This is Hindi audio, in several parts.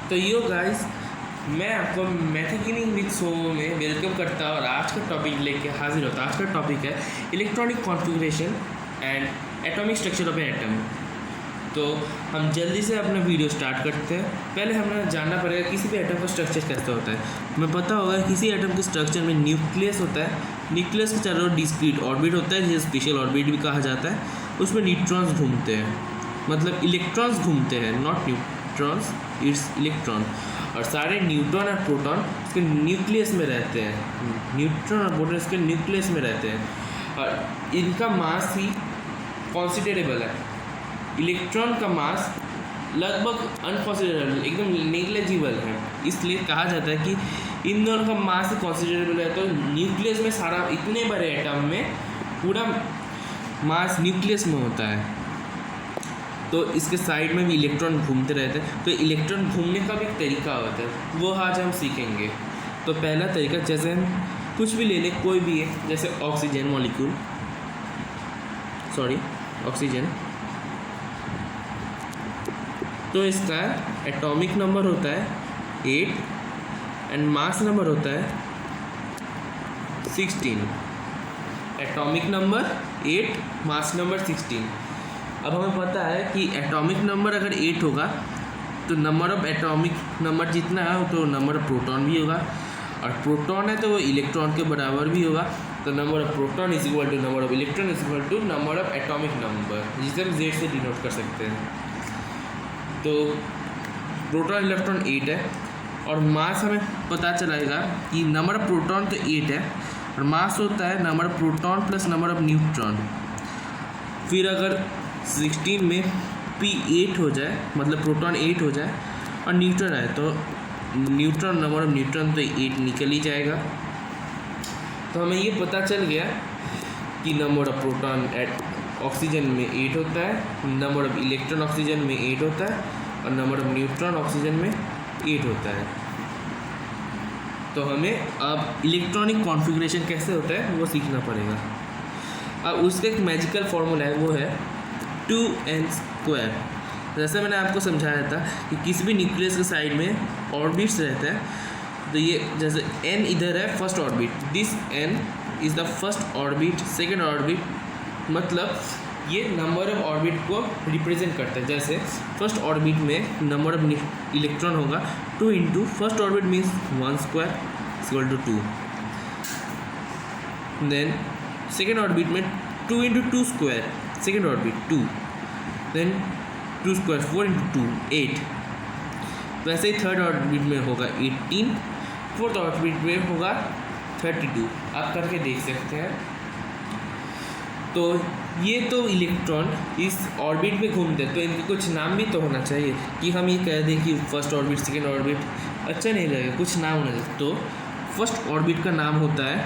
तो यो गाइस, मैं आपको मैथकिनिंग विद सो में वेलकम करता हूँ और आज का टॉपिक लेके हाजिर होता है। आज का टॉपिक है electronic configuration and atomic structure of an atom. तो हम जल्दी से अपना वीडियो स्टार्ट करते हैं। पहले हमें जानना पड़ेगा किसी भी एटम का स्ट्रक्चर कैसा होता है। हमें पता होगा किसी एटम के स्ट्रक्चर में न्यूक्लियस होता है। न्यूक्लियस के चारों ओर डिस्क्रीट ऑर्बिट होता है, जिसे स्पेशल ऑर्बिट भी कहा जाता है। उसमें न्यूट्रॉन्स घूमते हैं, मतलब इलेक्ट्रॉन्स घूमते हैं, नॉट न्यूट्रॉन्स, इट्स इलेक्ट्रॉन। और सारे न्यूट्रॉन और प्रोटॉन इसके न्यूक्लियस में रहते हैं। न्यूट्रॉन और प्रोटॉन इसके न्यूक्लियस में रहते हैं और इनका मास भी कॉन्सिडरेबल है। इलेक्ट्रॉन का मास लगभग अनकॉन्सिडरेबल, एकदम नेग्लिजिबल है। इसलिए कहा जाता है कि इन दोनों का मास कॉन्सिडरेबल है। तो न्यूक्लियस में सारा, इतने बड़े एटम में पूरा मास न्यूक्लियस में होता है। तो इसके साइड में भी इलेक्ट्रॉन घूमते रहते हैं। तो इलेक्ट्रॉन घूमने का भी एक तरीका होता है, वो आज हम सीखेंगे। तो पहला तरीका, जैसे हम कुछ भी ले लें, कोई भी है, जैसे ऑक्सीजन मॉलिक्यूल, ऑक्सीजन। तो इसका एटॉमिक नंबर होता है 8 एंड मास नंबर होता है 16। Atomic number 8, mass number 16। अब हमें पता है कि एटॉमिक नंबर अगर 8 होगा तो नंबर ऑफ एटॉमिक नंबर जितना है तो नंबर ऑफ प्रोटॉन भी होगा, और प्रोटॉन है तो वो इलेक्ट्रॉन के बराबर भी होगा। तो number of proton is equal to number of electron is equal to number of atomic number, जिसे हम Z से डिनोट कर सकते हैं। तो प्रोटॉन इलेक्ट्रॉन 8 है और मास हमें पता चलेगा कि नंबर ऑफ प्रोटॉन तो 8 है और मास होता है number of proton plus number of neutron. फिर अगर 16 में P 8 हो जाए, मतलब प्रोटॉन 8 हो जाए और न्यूट्रॉन आए, तो न्यूट्रॉन, नंबर ऑफ न्यूट्रॉन तो 8 निकल ही जाएगा। तो हमें ये पता चल गया कि नंबर ऑफ प्रोटॉन ऑक्सीजन में 8 होता है, नंबर ऑफ इलेक्ट्रॉन ऑक्सीजन में 8 होता है और नंबर ऑफ न्यूट्रॉन ऑक्सीजन में 8 होता है। तो हमें अब इलेक्ट्रॉनिक कॉन्फ़िगरेशन कैसे होता है वो सीखना पड़ेगा। अब उसका एक मैजिकल फार्मूला है, वो है 2n²। जैसे मैंने आपको समझाया था कि किसी भी न्यूक्लियस के साइड में ऑर्बिट्स रहते हैं। तो ये जैसे n इधर है, first orbit, this n is the first orbit, second orbit, मतलब ये नंबर ऑफ ऑर्बिट को रिप्रेजेंट करता है। जैसे फर्स्ट ऑर्बिट में नंबर ऑफ इलेक्ट्रॉन होगा 2 into first orbit means 1² equal to 2। Then second orbit में 2 into 2², second orbit 2, then 2² 4 into 2 8। वैसे ही थर्ड ऑर्बिट में होगा 18, फोर्थ ऑर्बिट में होगा 32। आप करके देख सकते हैं। तो ये तो इलेक्ट्रॉन इस ऑर्बिट में घूमते हैं, तो इनके कुछ नाम भी तो होना चाहिए कि हम ये कह दें कि फर्स्ट ऑर्बिट, सेकेंड ऑर्बिट, अच्छा नहीं लगेगा, कुछ नाम होना चाहिए। तो फर्स्ट ऑर्बिट का नाम होता है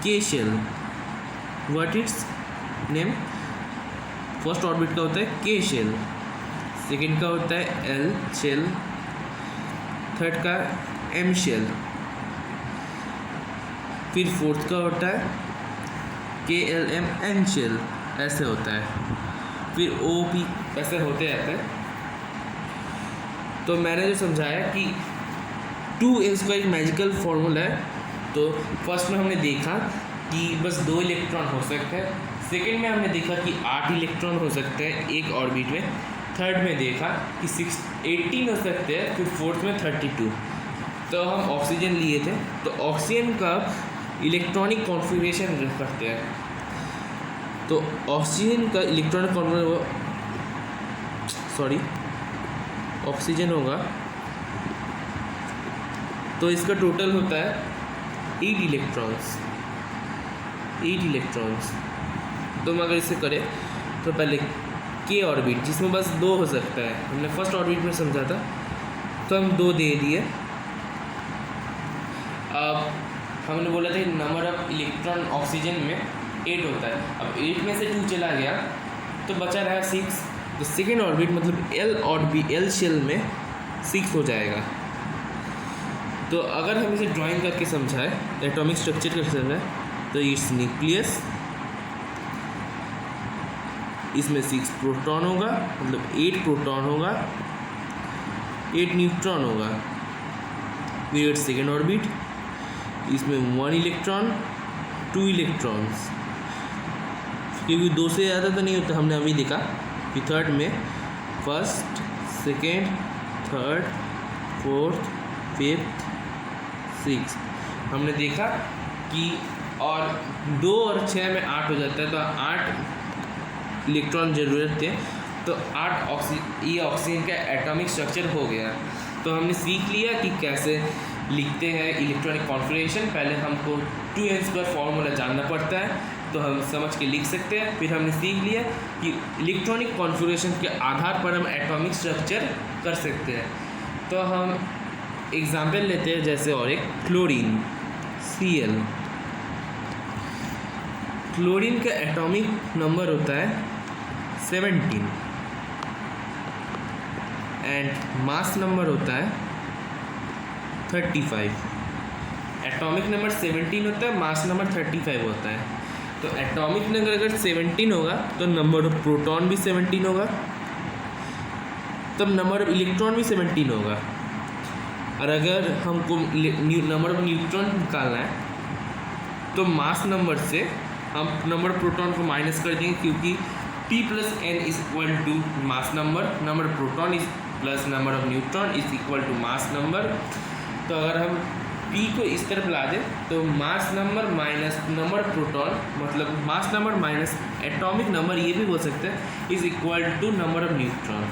K शेल। What it's name? First orbit का होता है K शेल, सेकेंड का होता है L शेल, थर्ड का M शेल, फिर फोर्थ का होता है KLM N शेल, ऐसे होता है। फिर OP, ऐसे होते रहते हैं। तो मैंने जो समझाया कि 2n² एक मैजिकल फार्मूला है। तो फर्स्ट में हमने देखा कि बस 2 इलेक्ट्रॉन हो सकते हैं, सेकेंड में हमने देखा कि 8 इलेक्ट्रॉन हो सकते हैं एक ऑर्बिट में, थर्ड में देखा कि 18 हो सकते हैं, फिर फोर्थ में 32। तो हम ऑक्सीजन लिए थे, तो ऑक्सीजन का इलेक्ट्रॉनिक कॉन्फ़िगरेशन करते हैं। तो ऑक्सीजन का इलेक्ट्रॉनिक ऑक्सीजन होगा, तो इसका टोटल होता है 8 इलेक्ट्रॉन्स। तो हम अगर इसे करें तो पहले K ऑर्बिट, जिसमें बस 2 हो सकता है, हमने फर्स्ट ऑर्बिट में समझा था, तो हम 2 दे दिए। अब हमने बोला था कि नंबर ऑफ इलेक्ट्रॉन ऑक्सीजन में 8 होता है। अब 8 में से 2 चला गया तो बचा रहा 6। तो सेकेंड ऑर्बिट मतलब L शेल में 6 हो जाएगा। तो अगर हम इसे ड्राइंग करके समझाएं, एटॉमिक स्ट्रक्चर करके समझाएं, तो इट्स न्यूक्लियस, इसमें 6 प्रोटॉन होगा, मतलब 8 प्रोटॉन होगा 8 न्यूट्रॉन होगा। फिर सेकेंड ऑर्बिट, इसमें 1 इलेक्ट्रॉन 2 इलेक्ट्रॉन्स, क्योंकि 2 से ज़्यादा तो नहीं होता, हमने अभी देखा कि थर्ड में first second third fourth fifth six हमने देखा कि और 2 और 6 में 8 हो जाता है, तो 8 इलेक्ट्रॉन ज़रूरत थे, तो 8 ये ऑक्सीजन का एटॉमिक स्ट्रक्चर हो गया। तो हमने सीख लिया कि कैसे लिखते हैं इलेक्ट्रॉनिक कॉन्फ़िगरेशन। पहले हमको 2n² फार्मूला जानना पड़ता है, तो हम समझ के लिख सकते हैं। फिर हमने सीख लिया कि इलेक्ट्रॉनिक कॉन्फ़िगरेशन के आधार पर हम एटॉमिक स्ट्रक्चर कर सकते हैं। तो हम एग्जाम्पल लेते हैं, जैसे और एक क्लोरीन Cl। क्लोरीन का एटॉमिक नंबर होता है 17 एंड मास नंबर होता है 35। एटॉमिक नंबर 17 होता है, मास नंबर 35 होता है। तो एटॉमिक नंबर अगर 17 होगा तो नंबर ऑफ प्रोटॉन भी 17 होगा, तब नंबर ऑफ इलेक्ट्रॉन भी 17 होगा। और अगर हमको नंबर ऑफ न्यूट्रॉन निकालना है तो मास नंबर से हम नंबर ऑफ प्रोटॉन को माइनस कर देंगे, क्योंकि P + n is equal to mass number, number of proton is plus number of neutron is equal to mass number. तो अगर हम P को इस तरफ ला दें तो mass number minus number of proton, मतलब mass number minus atomic number, ये भी हो सकता है, is equal to number of neutron.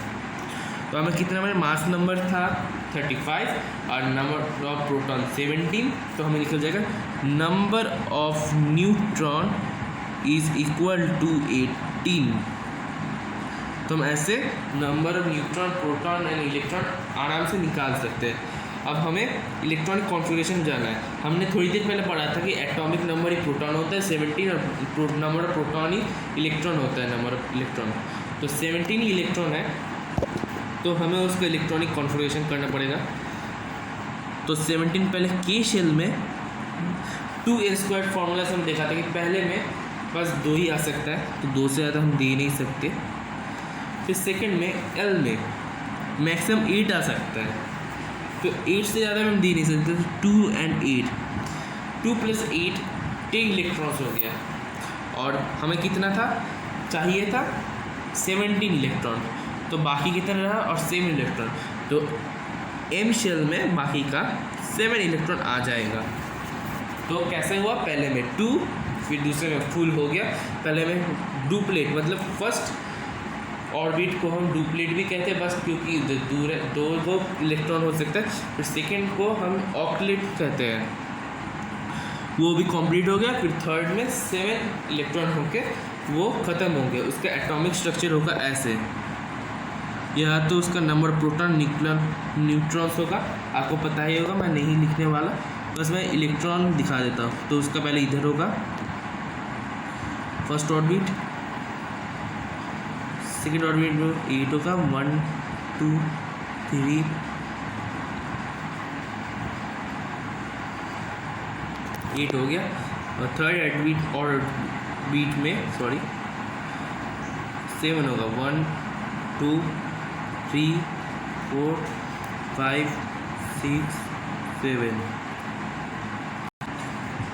तो हमें कितना हमारे मास नंबर था 35 और नंबर ऑफ प्रोटॉन 17, तो हमें निकल जाएगा number of neutron is equal to 18। तो हम ऐसे number of neutron proton and electron आराम से निकाल सकते हैं। अब हमें इलेक्ट्रॉनिक कॉन्फ़िगरेशन जानना है। हमने थोड़ी देर पहले पढ़ा था कि एटॉमिक नंबर ही प्रोटॉन होता है 17 और number of proton he electron होता है, नंबर ऑफ इलेक्ट्रॉन। तो 17 ही इलेक्ट्रॉन है, तो हमें उसका इलेक्ट्रॉनिक कॉन्फ़िगरेशन करना पड़ेगा। तो 17 पहले के शेल में 2n² फार्मूला से हम देखा था कि पहले में बस 2 ही आ सकता है, तो 2 से ज़्यादा हम दे नहीं सकते। फिर सेकंड में L में मैक्सिमम 8 आ सकता है, तो 8 से ज़्यादा हम दे नहीं सकते, तो 2 and 8, 2 + 8 10 इलेक्ट्रॉन्स हो गया। और हमें कितना था चाहिए था 17 इलेक्ट्रॉन, तो बाकी कितना रहा और 7 इलेक्ट्रॉन, तो M शेल में बाकी का 7 इलेक्ट्रॉन आ जाएगा। तो कैसे हुआ, पहले में 2 फिर दूसरे में फुल हो गया। पहले में डुप्लेट, मतलब फर्स्ट ऑर्बिट को हम डुप्लेट भी कहते हैं, बस क्योंकि दूर है, 2 इलेक्ट्रॉन हो सकता है। फिर सेकेंड को हम ऑक्लेट कहते हैं, वो भी कंप्लीट हो गया। फिर थर्ड में 7 इलेक्ट्रॉन होके वो ख़त्म हो गया। उसका एटॉमिक स्ट्रक्चर होगा ऐसे, यह तो उसका नंबर प्रोटॉन न्यूट्रॉन्स होगा, आपको पता ही होगा, मैं नहीं लिखने वाला, बस मैं इलेक्ट्रॉन दिखा देता हूँ। तो उसका पहले इधर होगा फर्स्ट ऑर्बिट, सेकेंड ऑर्बिट में 8 होगा, 1 2 3 8 हो गया। और थर्ड ऑर्बिट में 7 होगा, 1 2 3 4 5 6 7।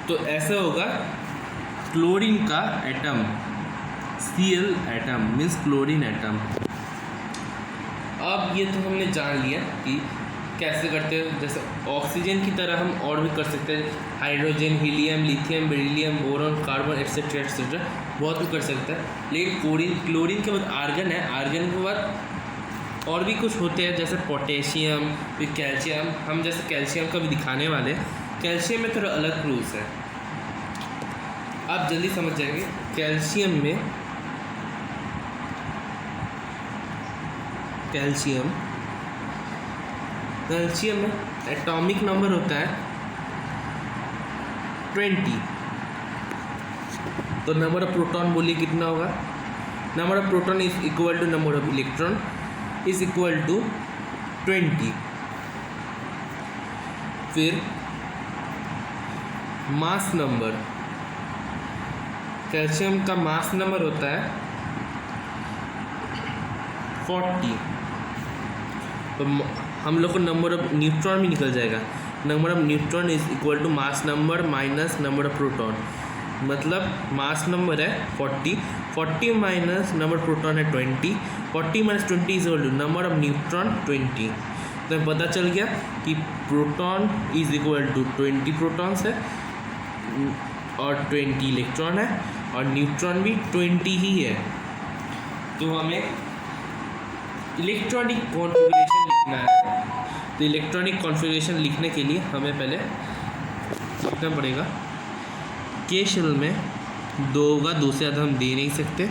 तो ऐसा होगा क्लोरीन का atom, Cl atom means chlorine atom. अब ये तो हमने जान लिया कि कैसे करते हैं। जैसे ऑक्सीजन की तरह हम और भी कर सकते हैं, hydrogen, helium, lithium, beryllium, boron, carbon etcetera etcetera, बहुत कुछ कर सकता है। लेकिन क्लोरीन के बाद आर्गन है, आर्गन के बाद और भी कुछ होते हैं, जैसे पोटेशियम, फिर कैल्शियम। हम जैसे कैल्शियम का भी दिखाने वाले हैं। कैल्शियम में थोड़ा अलग रूल्स है, आप जल्दी समझ जाएंगे। कैल्शियम में एटॉमिक नंबर होता है 20। तो नंबर ऑफ प्रोटॉन बोलिए कितना होगा, number of proton is equal to number of electron is equal to 20। फिर मास नंबर, कैल्शियम का मास नंबर होता है 40। तो हम लोग को नंबर ऑफ न्यूट्रॉन भी निकल जाएगा। Number of neutron is equal to mass number minus number of proton. मतलब मास नंबर है 40 माइनस नंबर प्रोटॉन है 20, 40 minus 20 is equal to number of neutron 20। तो पता चल गया कि proton is equal to 20 protons है और 20 इलेक्ट्रॉन है और न्यूट्रॉन भी 20 ही है। तो हमें इलेक्ट्रॉनिक कॉन्फ़िगरेशन लिखना है। तो इलेक्ट्रॉनिक कॉन्फ़िगरेशन लिखने के लिए हमें पहले लिखना पड़ेगा के शेल में 2 होगा, 2 से ज़्यादा हम दे नहीं सकते।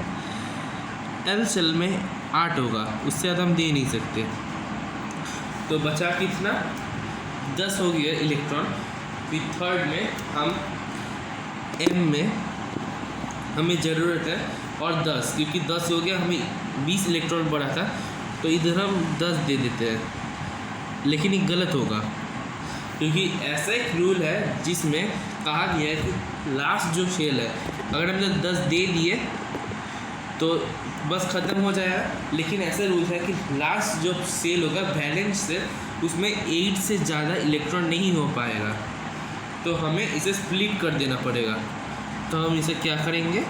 एल शेल में 8 होगा, उससे ज़्यादा हम दे नहीं सकते। तो बचा कितना 10 हो गया इलेक्ट्रॉन। फिर थर्ड में हम एम में हमें ज़रूरत है और 10, क्योंकि 10 हो गया, हमें 20 इलेक्ट्रॉन पड़ा था तो इधर हम 10 दे देते हैं। लेकिन ये गलत होगा क्योंकि ऐसा एक रूल है जिसमें कहा गया है कि लास्ट जो शेल है अगर हमने 10 दे दिए तो बस ख़त्म हो जाएगा। लेकिन ऐसा रूल है कि लास्ट जो सेल होगा वैलेंस से उसमें 8 से ज़्यादा इलेक्ट्रॉन नहीं हो पाएगा। तो हमें इसे स्प्लिट कर देना पड़ेगा। तो हम इसे क्या करेंगे,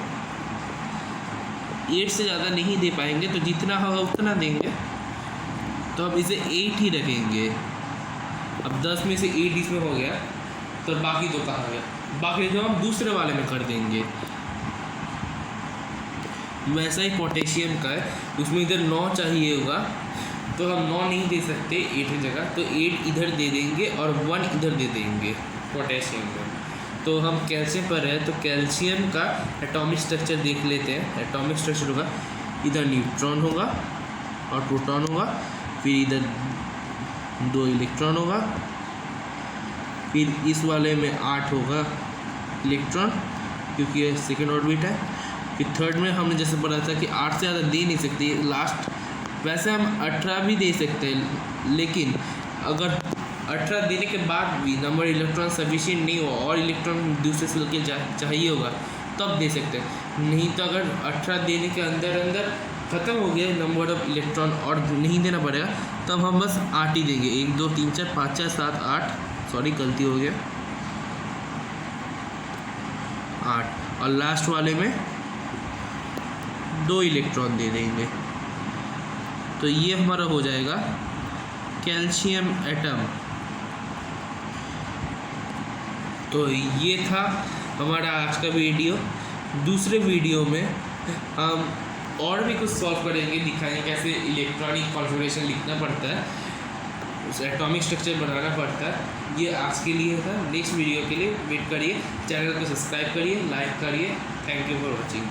8 से ज़्यादा नहीं दे पाएंगे तो जितना होगा उतना देंगे। तो अब इसे 8 ही रखेंगे। अब 10 में से 8 इसमें हो गया तो बाकी तो कहाँ गया, बाकी जो हम दूसरे वाले में कर देंगे। वैसा ही पोटेशियम का है, उसमें इधर 9 चाहिए होगा तो हम 9 नहीं दे सकते 8 की जगह, तो 8 इधर दे देंगे और 1 इधर दे देंगे पोटेशियम में। तो हम कैल्शियम पर है तो कैल्शियम का एटॉमिक स्ट्रक्चर देख लेते हैं। एटॉमिक स्ट्रक्चर होगा, इधर न्यूट्रॉन होगा और प्रोटॉन होगा, फिर इधर 2 इलेक्ट्रॉन होगा, फिर इस वाले में 8 होगा इलेक्ट्रॉन क्योंकि ये सेकेंड ऑर्बिट है। फिर थर्ड में हमने जैसे पढ़ा था कि 8 से ज़्यादा दे नहीं सकते लास्ट। वैसे हम 18 भी दे सकते हैं, लेकिन अगर 18 देने के बाद भी नंबर इलेक्ट्रॉन सफिशिएंट नहीं हो और इलेक्ट्रॉन दूसरे सेल के चाहिए होगा तब दे सकते हैं। नहीं तो अगर 18 देने के अंदर अंदर ख़त्म हो गया नंबर ऑफ इलेक्ट्रॉन और नहीं देना पड़ेगा तब हम बस 8 ही देंगे। 1 2 3 4 5 6 7 8, सॉरी गलती हो गया, 8। और लास्ट वाले में 2 इलेक्ट्रॉन दे देंगे। तो ये हमारा हो जाएगा कैल्शियम एटम। तो ये था हमारा आज का वीडियो। दूसरे वीडियो में हम और भी कुछ सॉल्व करेंगे, दिखाएंगे कैसे इलेक्ट्रॉनिक कॉन्फ़िगरेशन लिखना पड़ता है, उस एटॉमिक स्ट्रक्चर बनाना पड़ता है। ये आज के लिए था। नेक्स्ट वीडियो के लिए वेट करिए, चैनल को सब्सक्राइब करिए, लाइक करिए। Thank you for watching.